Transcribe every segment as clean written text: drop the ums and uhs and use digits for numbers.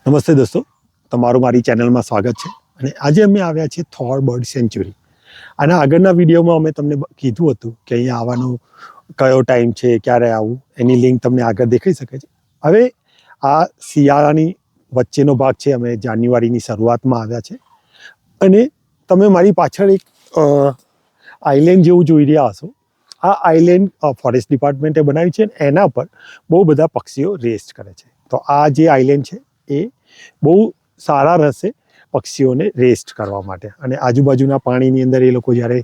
નમસ્તે દોસ્તો, તમારું મારી ચેનલમાં સ્વાગત છે. અને આજે અમે આવ્યા છીએ થોર બર્ડ સેન્ચ્યુરી. આના આગળના વિડીયોમાં અમે તમને કીધું હતું કે અહીંયા આવવાનો કયો ટાઈમ છે, ક્યારે આવું, એની લિંક તમને આગળ દેખાઈ શકે છે. હવે આ શિયાળાની વચ્ચેનો ભાગ છે. અમે જાન્યુઆરીની શરૂઆતમાં આવ્યા છે અને તમે મારી પાછળ એક આઇલેન્ડ જેવું જોઈ રહ્યા હશો. આ આઇલેન્ડ ફોરેસ્ટ ડિપાર્ટમેન્ટે બનાવ્યું છે અને એના પર બહુ બધા પક્ષીઓ રેસ્ટ કરે છે. તો આ જે આઇલેન્ડ છે એ બહુ સારા રહેશે પક્ષીઓને રેસ્ટ કરવા માટે. અને આજુબાજુના પાણીની અંદર એ લોકો જ્યારે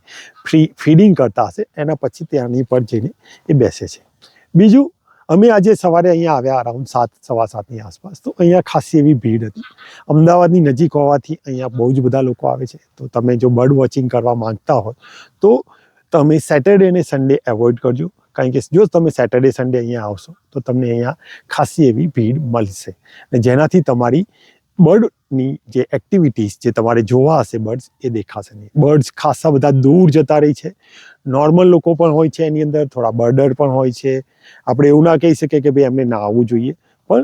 ફીડિંગ કરતા હશે એના પછી ત્યાંની પર જઈને એ બેસે છે. બીજું, અમે આજે સવારે અહીંયા આવ્યા અરાઉન્ડ 7:15 આસપાસ. તો અહીંયા ખાસી એવી ભીડ હતી. અમદાવાદની નજીક હોવાથી અહીંયા બહુ જ બધા લોકો આવે છે. તો તમે જો બર્ડ વોચિંગ કરવા માંગતા હોય તો તમે સેટરડે અને સન્ડે એવોઇડ કરજો, કારણ કે જો તમે સેટરડે સન્ડે અહીંયા આવશો તો તમને અહીંયા ખાસી એવી ભીડ મળશે અને જેનાથી તમારી બર્ડની જે એક્ટિવિટીઝ જે તમારે જોવા હશે બર્ડ્સ એ દેખાશે નહીં. બર્ડ્સ ખાસા બધા દૂર જતા રહી છે. નોર્મલ લોકો પણ હોય છે એની અંદર, થોડા બર્ડર પણ હોય છે. આપણે એવું ના કહી શકીએ કે ભાઈ એમને ના આવવું જોઈએ, પણ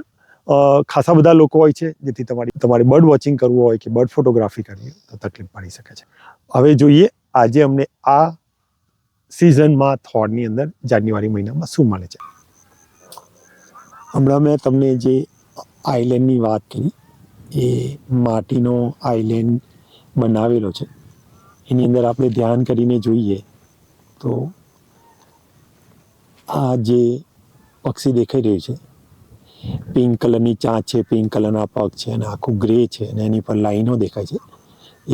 ખાસા બધા લોકો હોય છે જેથી તમારે બર્ડ વોચિંગ કરવું હોય કે બર્ડ ફોટોગ્રાફી કરવી હોય તો તકલીફ પડી શકે છે. હવે જોઈએ આજે અમને આ સિઝનમાં થોરની અંદર જાન્યુઆરી મહિનામાં શું મળે છે. હમણાં મેં તમને જે આઇલેન્ડની વાત કરી, એ માટીનો આઇલેન્ડ બનાવેલો છે. એની અંદર આપણે ધ્યાન કરીને જોઈએ તો આ જે પક્ષી દેખાઈ રહ્યું છે, પિંક કલરની ચાંચ છે, પિંક કલરના પગ છે અને આખું ગ્રે છે અને એની પર લાઈનો દેખાય છે.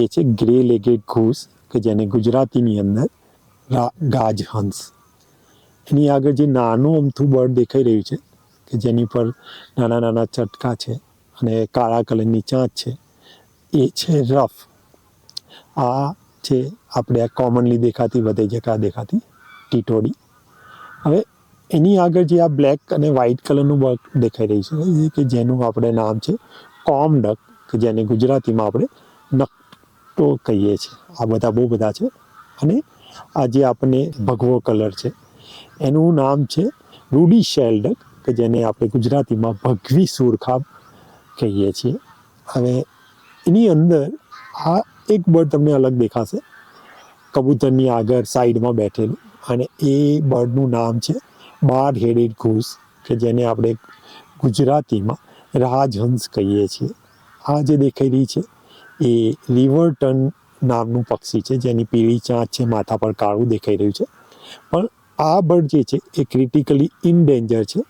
એ છે ગ્રે લેગેડ ઘૂસ, કે જેને ગુજરાતીની અંદર ગાજહંસ. એની આગળ જે નાનું અમથું બર્ડ દેખાઈ રહ્યું છે કે જેની પર નાના નાના ચટકા છે અને કાળા કલરની ચાંચ છે, એ છે રફ. આ છે આપણે આ કોમનલી દેખાતી, વધે જકા દેખાતી ટીટોડી. હવે એની આગળ જે આ બ્લેક અને વ્હાઇટ કલરનું બર્ડ દેખાઈ રહ્યું છે કે જેનું આપણે નામ છે કોમડક, કે જેને ગુજરાતીમાં આપણે નકટો કહીએ છીએ. આ બધા બહુ બધા છે. અને આ જે આપણને ભગવો કલર છે એનું નામ છે રૂડી શેલ્ડક, કે જેને આપણે ગુજરાતીમાં ભગવી સુરખાબ કહીએ છીએ. હવે એની અંદર આ એક બર્ડ તમને અલગ દેખાશે, કબૂતરની આગળ સાઈડમાં બેઠેલું, અને એ બર્ડનું નામ છે બાર હેડેડ ઘૂસ, કે જેને આપણે ગુજરાતીમાં રાજહંસ કહીએ છીએ. આ જે દેખાઈ રહી છે એ રિવરટન નામનું પક્ષી છે, જેની પીળી ચાંચ છે, માથા પર કાળું દેખાઈ રહ્યું છે. પણ આ બર્ડ જે છે એ ક્રિટિકલી ઇનડેન્જર છે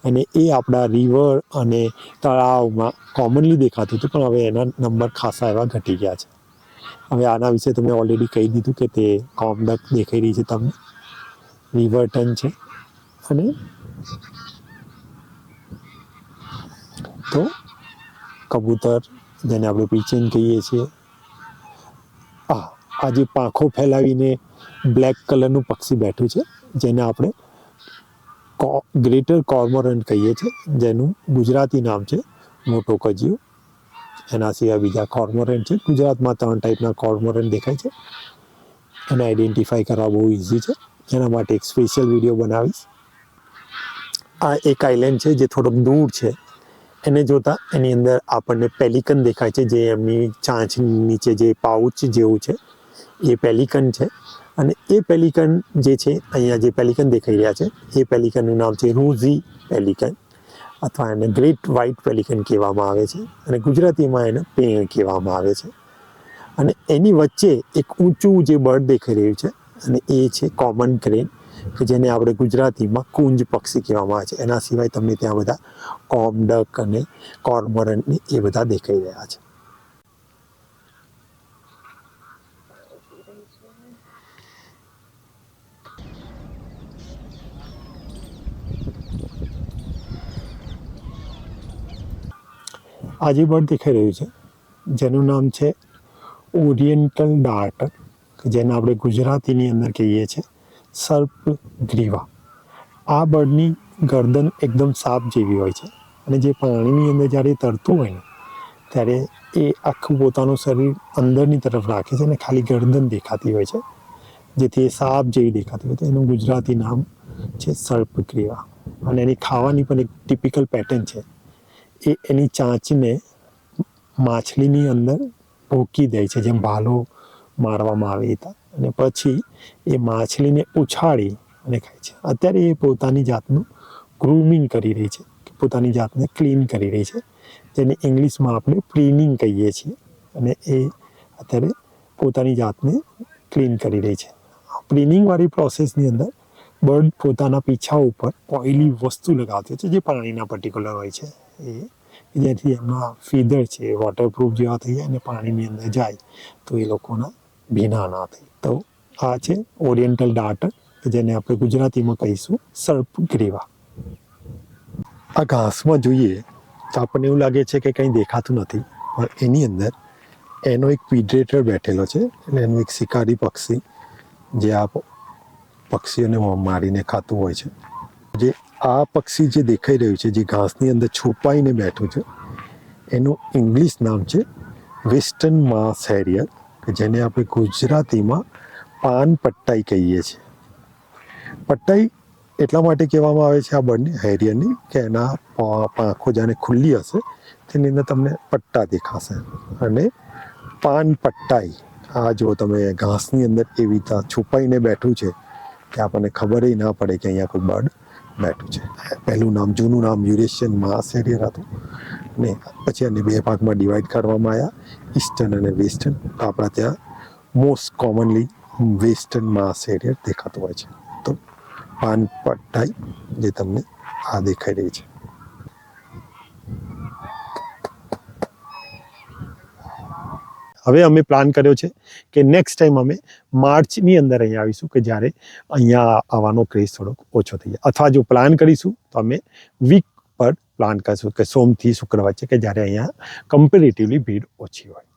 અને એ આપણા રિવર અને તળાવમાં કોમનલી દેખાતું હતું, પણ હવે એના નંબર ખાસા એવા ઘટી ગયા છે. હવે આના વિશે તમને ઓલરેડી કહી દીધું કે તે કોમડક દેખાઈ રહી છે તમને, રિવરટન છે. અને તો કબૂતર, જેને આપણે પીચન કહીએ છીએ, આ જે પાંખો ફેલાવીને બ્લેક કલરનું પક્ષી બેઠું છે જેને આપણે ગ્રેટર કોર્મોરન્ટ કહીએ છીએ, જેનું ગુજરાતી નામ છે મોટો કજિયો. એના સિવાય બીજા કોર્મોરન્ટ છે. ગુજરાતમાં 3 ટાઈપના કોર્મોરન્ટ દેખાય છે. એને આઈડેન્ટિફાઈ કરવા બહુ ઇઝી છે. એના માટે એક સ્પેશિયલ વિડીયો બનાવીશ. આ એક આઇલેન્ડ છે જે થોડોક દૂર છે. એને જોતા એની અંદર આપણને પેલિકન દેખાય છે, જે એમની ચાંચ નીચે જે પાઉચ જેવું છે એ પેલિકન છે. અને એ પેલિકન જે છે, અહીંયા જે પેલિકન દેખાઈ રહ્યા છે એ પેલિકનનું નામ છે રોઝી પેલિકન, અથવા એને ગ્રેટ વ્હાઇટ પેલિકન કહેવામાં આવે છે, અને ગુજરાતીમાં એને પેણ કહેવામાં આવે છે. અને એની વચ્ચે એક ઊંચું જે બર્ડ દેખાઈ રહ્યું છે, અને એ છે કોમન ક્રેન, કે જેને આપણે ગુજરાતીમાં કુંજ પક્ષી કહેવામાં આવે છે. એના સિવાય તમને ત્યાં બધા કોમડક અને કોર્મોરન્ટ એ બધા દેખાઈ રહ્યા છે. આ જે બર્ડ દેખાઈ રહ્યું છે જેનું નામ છે ઓરિએન્ટલ ડાર્ટર, કે જેને આપણે ગુજરાતીની અંદર કહીએ છીએ સર્પ ગ્રીવા. આ બર્ડની ગરદન એકદમ સાપ જેવી હોય છે, અને જે પાણીની અંદર જ્યારે તરતું હોય ને ત્યારે એ આખું પોતાનું શરીર અંદરની તરફ રાખે છે અને ખાલી ગરદન દેખાતી હોય છે, જેથી એ સાપ જેવી દેખાતી હોય. તો એનું ગુજરાતી નામ છે સર્પગ્રીવા. અને એની ખાવાની પણ એક ટિપિકલ પેટર્ન છે. એ એની ચાંચને માછલીની અંદર ભોકી દે છે, જેમ ભાલો મારવામાં આવે હતા, અને પછી એ માછલીને ઉછાળી અને ખાય છે. અત્યારે એ પોતાની જાતનું ગ્રૂમિંગ કરી રહી છે, પોતાની જાતને ક્લીન કરી રહી છે, જેને ઇંગ્લિશમાં આપણે પ્રીનિંગ કહીએ છીએ. અને એ અત્યારે પોતાની જાતને ક્લીન કરી રહી છે. પ્રીનિંગવાળી પ્રોસેસની અંદર બર્ડ પોતાના પીછા ઉપર ઓઇલી વસ્તુ લગાવતી હોય છે, જે પાણીના પર્ટિક્યુલર હોય છે, એ જેથી એમના ફીદર છે વોટરપ્રૂફ જેવા થઈ જાય અને પાણીની અંદર જાય તો એ લોકોના ભીના ના થાય. તો આ છે ઓરિએન્ટલ ડાર્ટર, જેને આપણે ગુજરાતીમાં કહીશું સર્પગ્રીવા. આ ઘાસમાં જોઈએ તો આપણને એવું લાગે છે કે કંઈ દેખાતું નથી, પણ એની અંદર એનો એક પ્રિડેટર બેઠેલો છે, એટલે એનું એક શિકારી પક્ષી જે આ પક્ષીઓને મારીને ખાતું હોય છે. જે આ પક્ષી જે દેખાઈ રહ્યું છે, જે ઘાસની અંદર છુપાઈને બેઠું છે, એનું ઇંગ્લિશ નામ છે વેસ્ટર્ન માસ હેરિયર, કે જેને આપણે ગુજરાતીમાં પાન પટ્ટાઈ કહીએ છીએ. પટ્ટાઈ એટલા માટે કહેવામાં આવે છે આ બર્ડની, હેરિયરની, કે એના પાંખો જાણે ખુલ્લી હશે, તેની અંદર તમને પટ્ટા દેખાશે. અને પાન પટ્ટાઈ, આ જો તમે ઘાસની અંદર એવી રીતે છુપાઈને બેઠું છે કે આપણને ખબર ના પડે કે અહીંયા કોઈ બર્ડ બેઠું છે. પહેલું નામ, જૂનું નામ યુરેશિયન માસ હેરિયર હતું, ને પછી આને 2 ભાગમાં ડિવાઈડ કરવામાં આવ્યા, ઈસ્ટર્ન અને વેસ્ટર્ન. આપણા ત્યાં મોસ્ટ કોમનલી વેસ્ટર્ન માસ હેરિયર દેખાતું હોય છે. તો પાન પટ્ટાઈ જે તમને આ દેખાઈ રહી છે. હવે અમે પ્લાન કર્યો છે કે નેક્સ્ટ ટાઈમ અમે માર્ચની અંદર અહીંયા આવીશું, કે જ્યારે અહીંયા આવવાનો ક્રેઝ થોડોક ઓછો થઈ જાય. અથવા જો પ્લાન કરીશું તો અમે વીક પર પ્લાન કરીશું, કે સોમથી શુક્ર વચ્ચે, કે જ્યારે અહીંયા કમ્પેરેટિવલી ભીડ ઓછી હોય.